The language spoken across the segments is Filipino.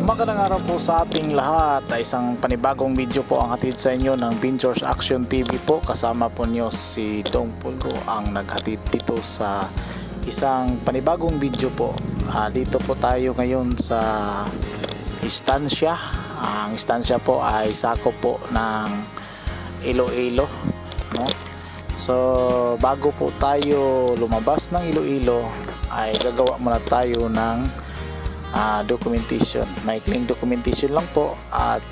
Magandang araw po sa ating lahat. Isang panibagong video po ang hatid sa inyo ng Ventures Action TV po. Kasama po niyo si Dong Pulgo ang naghatid dito sa isang panibagong video po. Dito po tayo ngayon sa istansya. Ang istansya po ay sakop po ng Iloilo, no? So bago po tayo lumabas ng Iloilo ay gagawa muna tayo ng documentation. Maikling documentation lang po at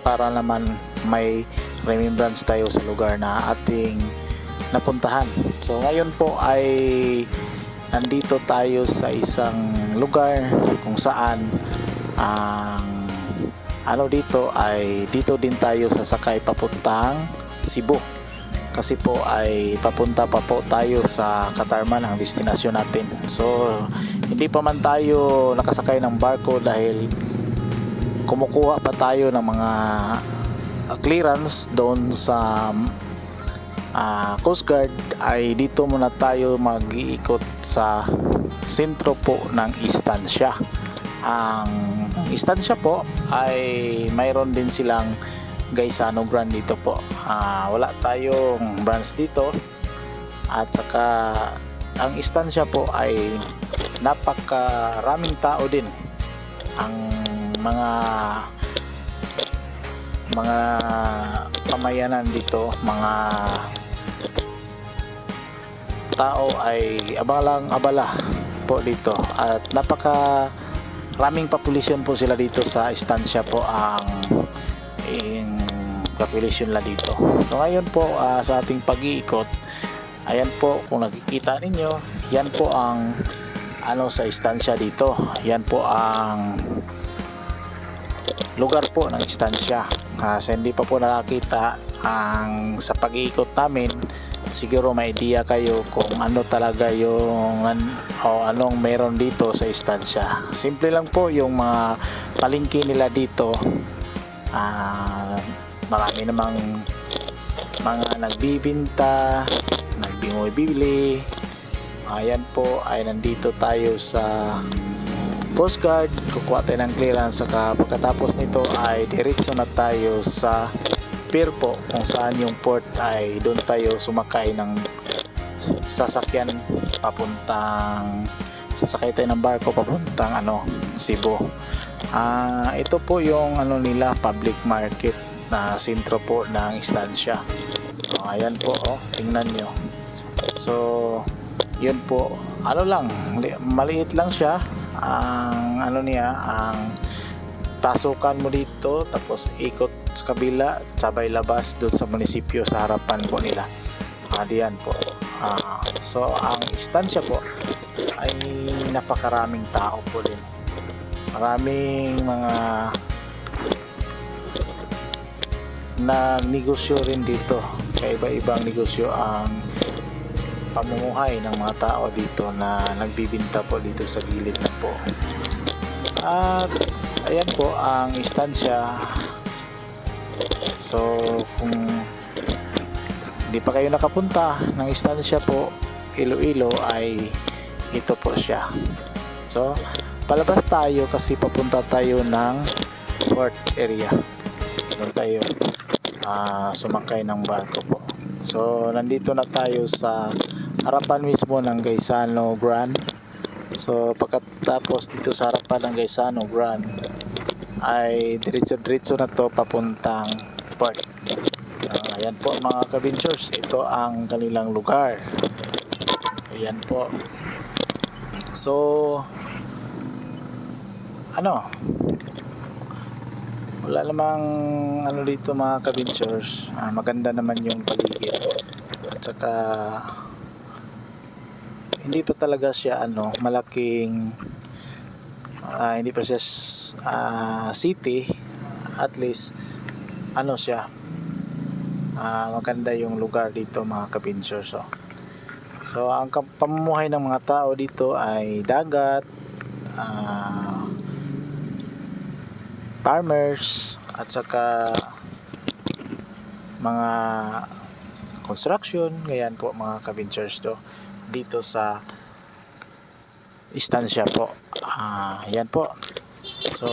para naman may remembrance tayo sa lugar na ating napuntahan. So ngayon po ay nandito tayo sa isang lugar kung saan ang dito din tayo sasakay papuntang Cebu. Kasi po ay papunta pa po tayo sa Katarman, ang destinasyon natin. So hindi pa man tayo nakasakay ng barko dahil kumukuha pa tayo ng mga clearance doon sa Coast Guard. Ay dito muna tayo mag-iikot sa sentro po ng istansya. Ang istansya po ay mayroon din silang Gaisano brand dito po. Wala tayong branch dito at saka ang istansya po ay napakaraming tao din. Ang mga pamayanan dito, mga tao ay abala po dito at napakaraming population po sila dito sa istansya po. Ang population la dito. So ngayon po sa ating pag-iikot, ayan po kung nakikita ninyo, yan po ang sa istansya dito. Yan po ang lugar po ng istansya. Sa hindi pa po nakakita sa pag-iikot namin, siguro may idea kayo kung ano talaga yung anong meron dito sa istansya. Simple lang po yung mga palengke nila dito. Marami namang mga nagbibinta, nagbibili. Ayan po ay nandito tayo sa Coast Guard. Kukuha tayo ng clearance. Saka pagkatapos nito ay diretso na tayo sa pier po, kung saan yung port ay doon tayo sumakay ng sasakyan sasakay tayo ng barko papuntang Cebu. Ito po yung nila, public market na sentro po ng istansya. Ayan po, tingnan nyo. So yun po, maliit lang siya. Ang ang pasukan mo dito, tapos ikot sa kabila, sabay labas doon sa munisipyo sa harapan po nila. Diyan po. So ang istansya po ay napakaraming tao po din. Maraming mga negosyo rin dito. Kaiba-ibang negosyo ang pamumuhay ng mga tao dito na nagbibinta po dito sa gilid na po. At ayan po ang istansya. So kung hindi pa kayo nakapunta ng istansya po Iloilo, ay ito po siya. So palabas tayo kasi papunta tayo ng port area. Doon tayo sumakay ng barko po. So nandito na tayo sa harapan mismo ng Gaisano Grand. So pagkatapos dito sa harapan ng Gaisano Grand ay diretso na to papuntang port. Ayan po mga ka-ventures, ito ang kanilang lugar. Ayan po. So wala namang dito mga ka-ventures. Maganda naman yung paligid at saka hindi pa talaga siya malaking hindi pa siya city. At least siya maganda yung lugar dito mga ka-ventures. So ang pamumuhay ng mga tao dito ay dagat, farmers, at saka mga construction. Ganyan po mga ka-ventures dito sa istansya po. Yan po. So So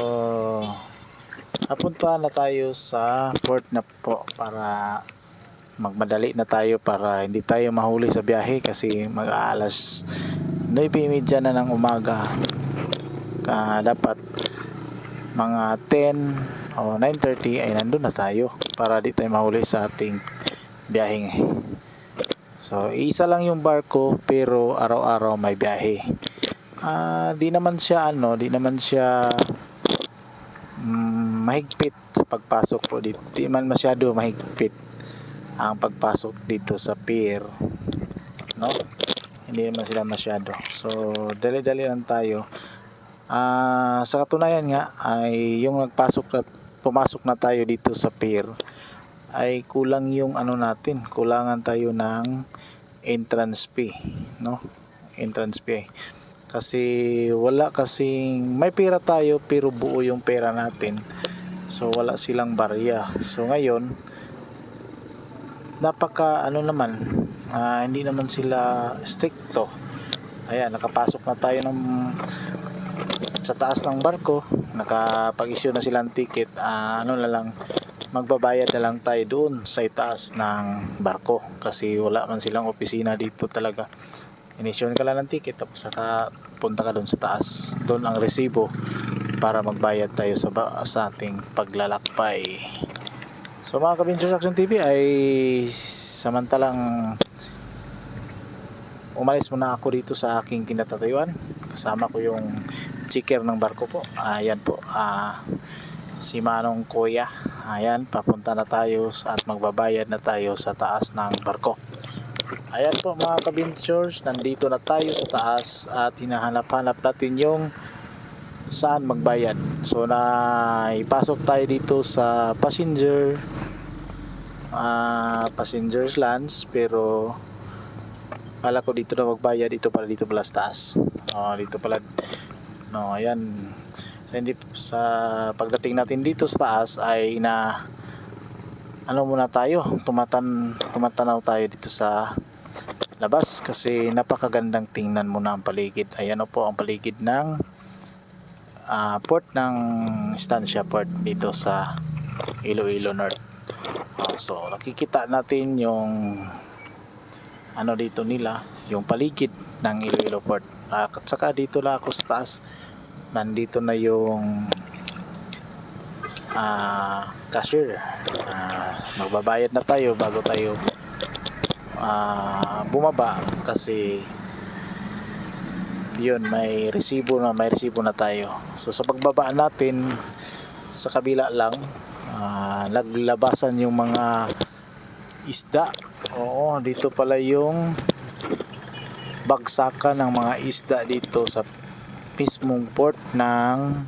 napunta na tayo sa port na po para magmadali na tayo para hindi tayo mahuli sa biyahe kasi mag-aalas 9:30 na ng umaga. Dapat mga 10 o 9:30 ay nandun na tayo para di tayo mahuli sa ating biyaheng. So isa lang yung barko pero araw-araw may biyahe. Di naman siya mahigpit sa pagpasok po dito. Di man masyado mahigpit ang pagpasok dito sa pier, no? Hindi naman sila masyado. So dali-dali lang tayo. Sa katunayan nga ay yung pumasok na tayo dito sa pier ay kulang yung natin, kulangan tayo ng entrance fee, no? Entrance fee. Kasi may pera tayo pero buo yung pera natin. So wala silang barya. So ngayon hindi naman sila stricto. Ayan, nakapasok na tayo sa taas ng barko, nakapag-issue na silang ticket. Magbabayad na lang tayo doon sa itaas ng barko kasi wala man silang opisina dito talaga. Inisyon ka lang ng ticket tapos punta ka doon sa taas. Doon ang resibo para magbayad tayo sa ating paglalakbay. So mga Kabinchers Action TV ay samantalang umalis muna ako dito sa aking kinatatayuan. Kasama ko yung checker ng barko po. Ayan po. Si Manong Kuya. Ayan, papunta na tayo at magbabayad na tayo sa taas ng barko. Ayan po mga Kabinchers, nandito na tayo sa taas at hinahanap-hanap natin yung saan magbayad. So ipasok tayo dito sa passengers lounge, pero pala ko dito na magbayad, dito pala sa taas. Dito pala. No, ayan. Sa pagdating natin dito sa taas ay muna tayo, tumatanaw tayo dito sa labas kasi napakagandang tingnan muna ang paligid. Ayan po ang paligid ng port ng Estancia Port dito sa Iloilo North. So nakikita natin yung dito nila, yung paligid ng Iloilo Port. At saka dito lang ako sa taas, nandito na yung cashier. Magbabayad na tayo bago tayo bumaba kasi yun, may resibo na tayo. So sa pagbaba natin sa kabila lang, naglabasan yung mga isda. Dito pala yung bagsakan ng mga isda dito sa mismong port ng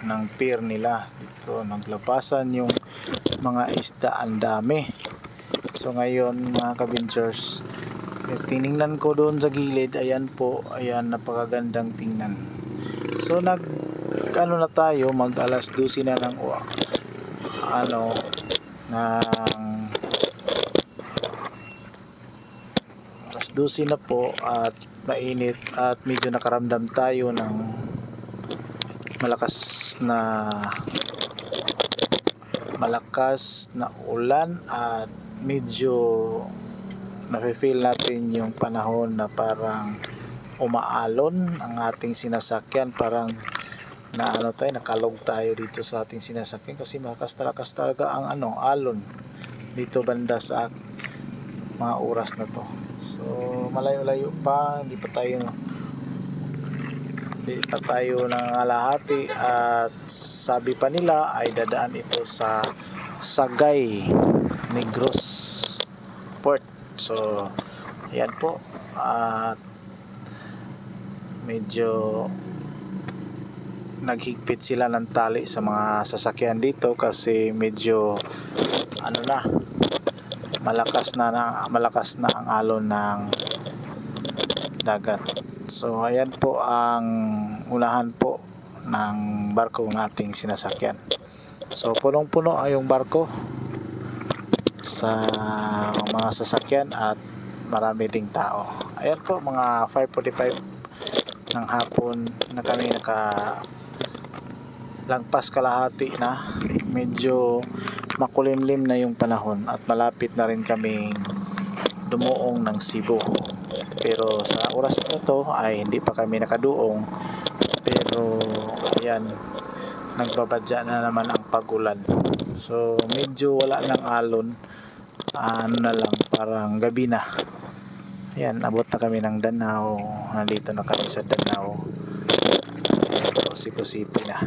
ng pier nila. Dito naglabasan yung mga isda, ang dami. So ngayon mga Kabinchers, tiningnan ko doon sa gilid, ayan napakagandang tingnan. So na tayo, mag alas 12 na ng alas 12 na po at mainit at medyo nakaramdam tayo ng malakas na ulan at medyo nafe-feel natin yung panahon na parang umaalon ang ating sinasakyan, parang nakalog tayo dito sa ating sinasakyan kasi malakas talaga ang alon dito banda sa mga oras na to. So malayo-layo pa, hindi pa tayo nangalahati at sabi pa nila ay dadaan ito sa Sagay Negros Port. So ayan po, at medyo naghigpit sila ng tali sa mga sasakyan dito kasi medyo malakas na ang alon ng dagat. So ayan po ang unahan po ng barko ng ating sinasakyan. So punong-puno ay yung barko sa mga sasakyan at marami ding tao. Ayan po, mga 5:45 ng hapon na kami lagpas kalahati na. Medyo makulimlim na yung panahon at malapit na rin kaming dumuong ng Cebu. Pero sa oras na to ay hindi pa kami nakaduong. Pero ayan, nagbabadya na naman ang pagulan. So medyo wala ng alon. Ano na lang, parang gabi na. Ayan, abot na kami ng Danao. Nandito na kami sa Danao. Sipo-sipi na.